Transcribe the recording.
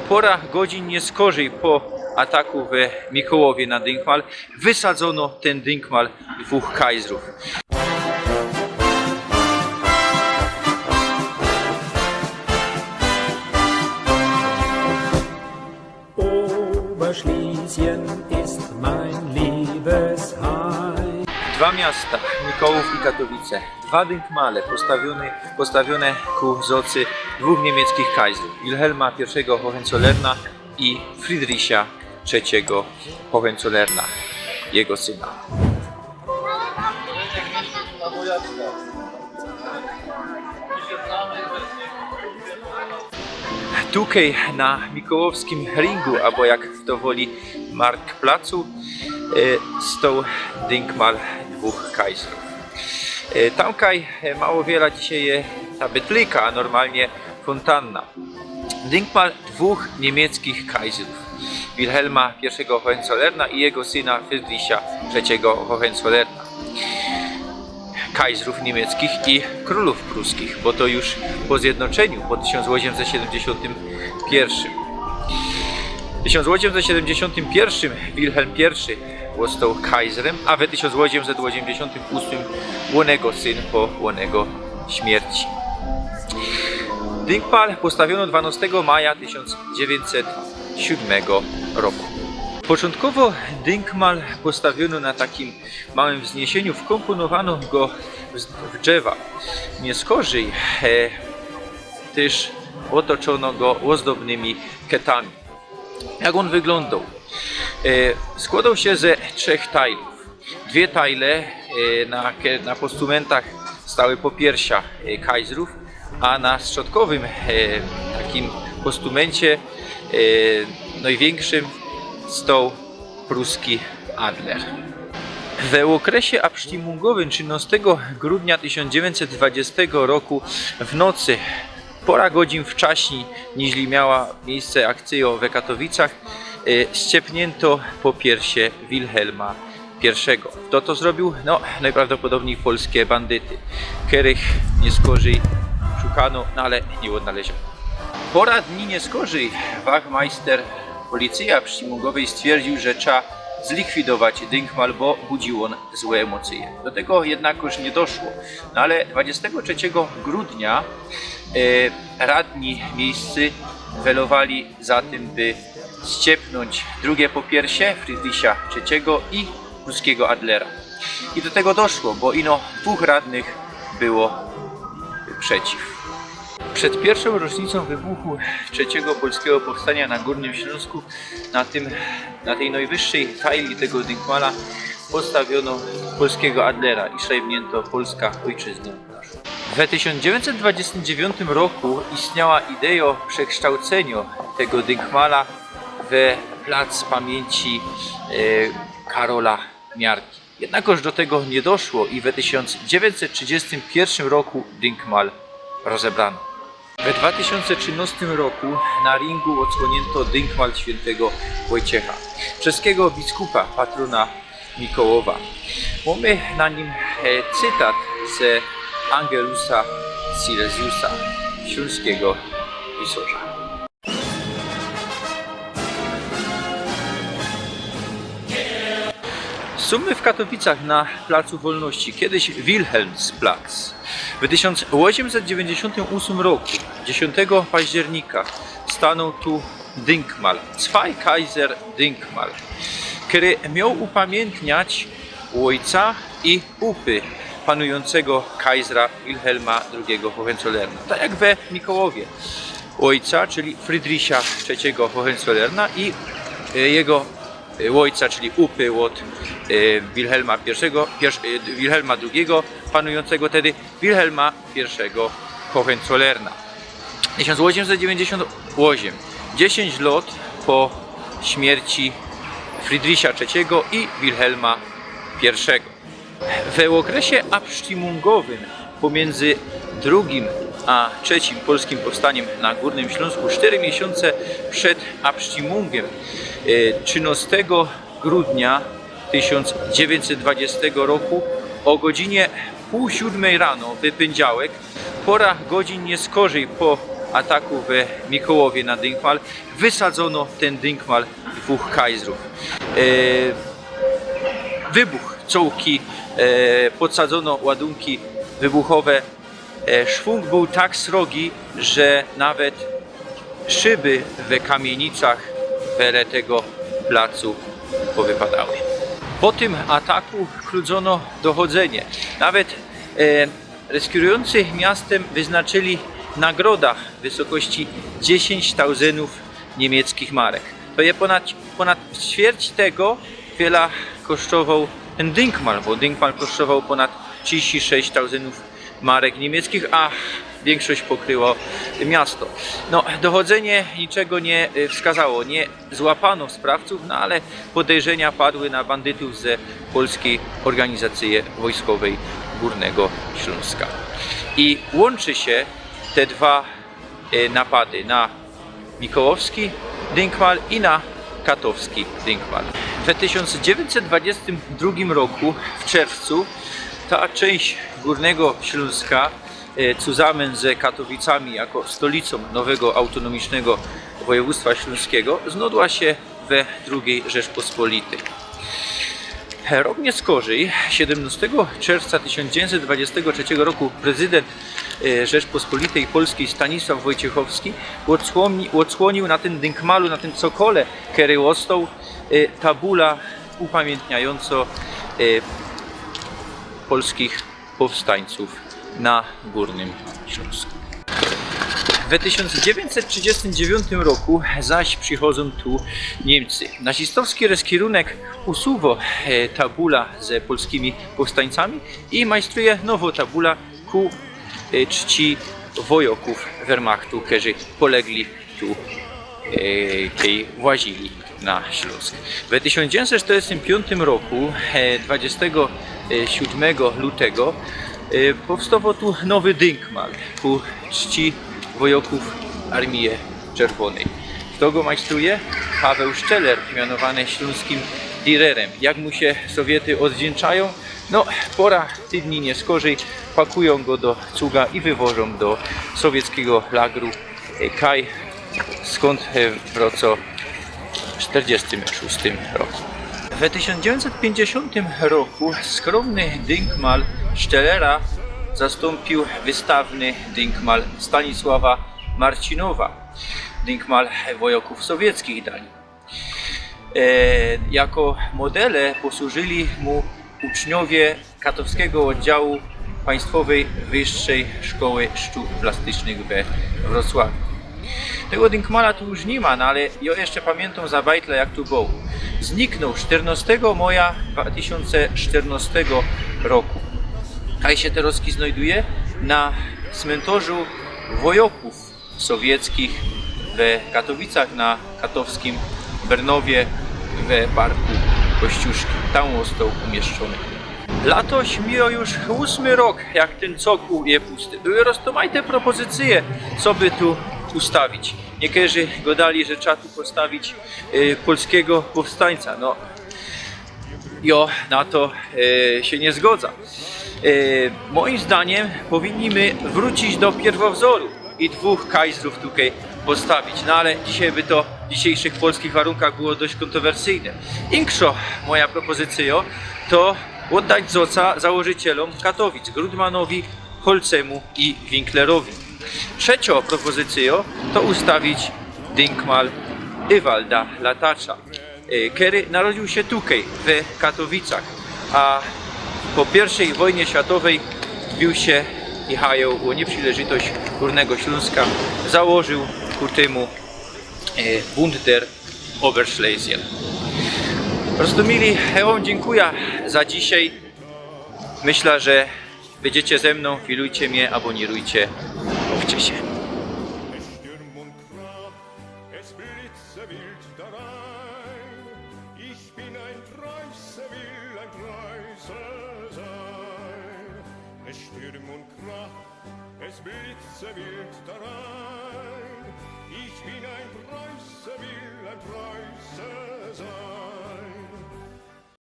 pora godzin nie skorzej po ataku w Mikołowie na Dynkmal wysadzono ten Dynkmal dwóch kajzrów. Oberschlesien ist mein Liebesheim. Dwa miasta, Mikołów i Katowice, dwa Dynkmale postawione ku zocy dwóch niemieckich kajzrów, Wilhelma I Hohenzollerna i Friedricha III Hohenzollerna, jego syna. Tutaj na Mikołowskim ringu, albo jak to woli Marktplacu, stał Dynkmal dwóch kajzrów. Tamkaj mało wiele dzisiaj jest ta bytlika, a normalnie fontanna. Dynkmal dwóch niemieckich kajzrów, Wilhelma I Hohenzollerna i jego syna Friedricha III Hohenzollerna. Kajzrów niemieckich i królów pruskich, bo to już po zjednoczeniu, po 1871. W 1871 Wilhelm I został kajzrem, a w 1888 łonego syn po łonego śmierci. Dynkmal postawiono 12 maja 1907 roku. Początkowo Dynkmal postawiono na takim małym wzniesieniu, wkomponowano go w drzewa. Nie skorzej też otoczono go ozdobnymi ketami. Jak on wyglądał? Składał się ze trzech tajlów. Dwie tajle na postumentach stały popiersia kajzrów, a na środkowym takim postumencie największym stał pruski Adler. W okresie abstimmungowym 13 grudnia 1920 roku w nocy, pora godzin wcześniej niż miała miejsce akcja w Katowicach, ściepnięto popiersie Wilhelma I. Kto to zrobił? No, najprawdopodobniej polskie bandyty, których nie skorzej szukano, no ale nie odnaleziono. Pora dni nie skorzej wachmeister policji abstimungowej stwierdził, że trzeba zlikwidować Dynkmal, bo budził on złe emocje. Do tego jednakoż nie doszło. No ale 23 grudnia radni miejscy welowali za tym, by ściepnąć drugie popiersie Friedricha III i pruskiego Adlera. I do tego doszło, bo ino dwóch radnych było przeciw. Przed pierwszą rocznicą wybuchu trzeciego polskiego powstania na Górnym Śląsku na tej najwyższej tajli tego Dynkmala postawiono polskiego Adlera i szajbnięto Polska ojczyzna nasza. W 1929 roku istniała idea przekształcenia tego Dynkmala w plac pamięci Karola Miarki. Jednakoż do tego nie doszło i w 1931 roku Dynkmal rozebrano. W 2013 roku na ringu odsłonięto Dynkmal świętego Wojciecha, czeskiego biskupa, patrona Mikołowa. Mamy na nim cytat z Angelusa Silesiusa, śląskiego pisarza. Sumy w Katowicach na Placu Wolności, kiedyś Wilhelmsplatz. W 1898 roku, 10 października, stanął tu Dynkmal, Zwei Kaiser Dynkmal, który miał upamiętniać ojca i upy panującego kajzra Wilhelma II Hohenzollerna. Tak jak we Mikołowie. Ojca, czyli Friedricha III Hohenzollerna i jego ojca, czyli upy od Wilhelma II, panującego wtedy Wilhelma I Hohenzollerna. 1898, 10 lat po śmierci Friedricha III i Wilhelma I. W okresie abstimmungowym pomiędzy drugim a trzecim polskim powstaniem na Górnym Śląsku, 4 miesiące przed abstimmungiem, 13 grudnia 1920 roku o godzinie 6:30 rano w poniedziałek, pora godzin nie skorzej po ataku w Mikołowie na Dynkmal wysadzono ten Dynkmal 2 kajzrów. Wybuch czołgi, podsadzono ładunki wybuchowe. Szwung był tak srogi, że nawet szyby w kamienicach tego placu powypadały. Po tym ataku chludzono dochodzenie. Nawet reskurujący miastem wyznaczyli nagroda w wysokości 10 tauzenów niemieckich marek. To je ponad ćwierć tego wiele kosztował ten Dynkmal, bo Dynkmal kosztował ponad 36 tauzenów marek niemieckich, a większość pokryło miasto. No, dochodzenie niczego nie wskazało, nie złapano sprawców, no ale podejrzenia padły na bandytów ze Polskiej Organizacji Wojskowej Górnego Śląska. I łączy się te dwa napady na Mikołowski Dynkmal i na katowski Dynkmal. W 1922 roku w czerwcu ta część Górnego Śląska zusammen z Katowicami jako stolicą nowego autonomicznego województwa śląskiego znudła się we II Rzeczpospolitej. Rok nieskorzej, 17 czerwca 1923 roku prezydent Rzeczpospolitej Polskiej Stanisław Wojciechowski odsłonił na tym Dynkmalu, na tym cokole, który ostał, tabula upamiętniająca polskich powstańców na Górnym Śląsku. W 1939 roku zaś przychodzą tu Niemcy. Nazistowski rozkierunek usuwa tabula z polskimi powstańcami i majstruje nową tabula ku czci wojaków Wehrmachtu, którzy polegli tu, kiedy włazili na Śląsk. W 1945 roku, 27 lutego, powstał tu nowy Dynkmal ku czci wojaków Armii Czerwonej. Kto go majstruje? Paweł Szczeler, mianowany śląskim Direrem. Jak mu się Sowiety odwdzięczają? No, pora tygodni nie skorzej, pakują go do cuga i wywożą do sowieckiego lagru Kaj, skąd wrócą w 1946 roku. W 1950 roku skromny Dynkmal Szczelera zastąpił wystawny Dynkmal Stanisława Marcinowa, Dynkmal wojaków sowieckich dali. Jako modele posłużyli mu uczniowie Katowskiego Oddziału Państwowej Wyższej Szkoły Sztuk Plastycznych we Wrocławiu. Tego Dynkmala tu już nie ma, no ale ja jeszcze pamiętam za bajtle, jak tu był. Zniknął 14 maja 2014 roku. Kaj się teraz znajduje na cmentarzu wojaków sowieckich w Katowicach, na katowskim Bernowie, w parku Kościuszki. Tam został umieszczony. Latoś miał już 8 rok, jak ten cokół je pusty. Były roztomajte propozycje, co by tu ustawić. Niektórzy gadali, że trzeba tu postawić polskiego powstańca. No, ja na to się nie zgodzę. Moim zdaniem powinniśmy wrócić do pierwowzoru i 2 kajzrów tutaj postawić. No ale dzisiaj by to w dzisiejszych polskich warunkach było dość kontrowersyjne. Inkszo moja propozycja to oddać zoca założycielom Katowic, Grudmanowi, Holcemu i Winklerowi. Trzecią propozycją to ustawić Dynkmal Ewalda Latacza, który narodził się tutaj, w Katowicach, a po I wojnie światowej bił się i hajał o nieprzynależność Górnego Śląska, założył ku temu Bund der Oberschlesien. Rozumieli, ja wam dziękuję za dzisiaj. Myślę, że będziecie ze mną, filujcie mnie, abonirujcie, mówcie się. Es blitze wild darein, ich bin ein Preuße, will ein Preuße sein.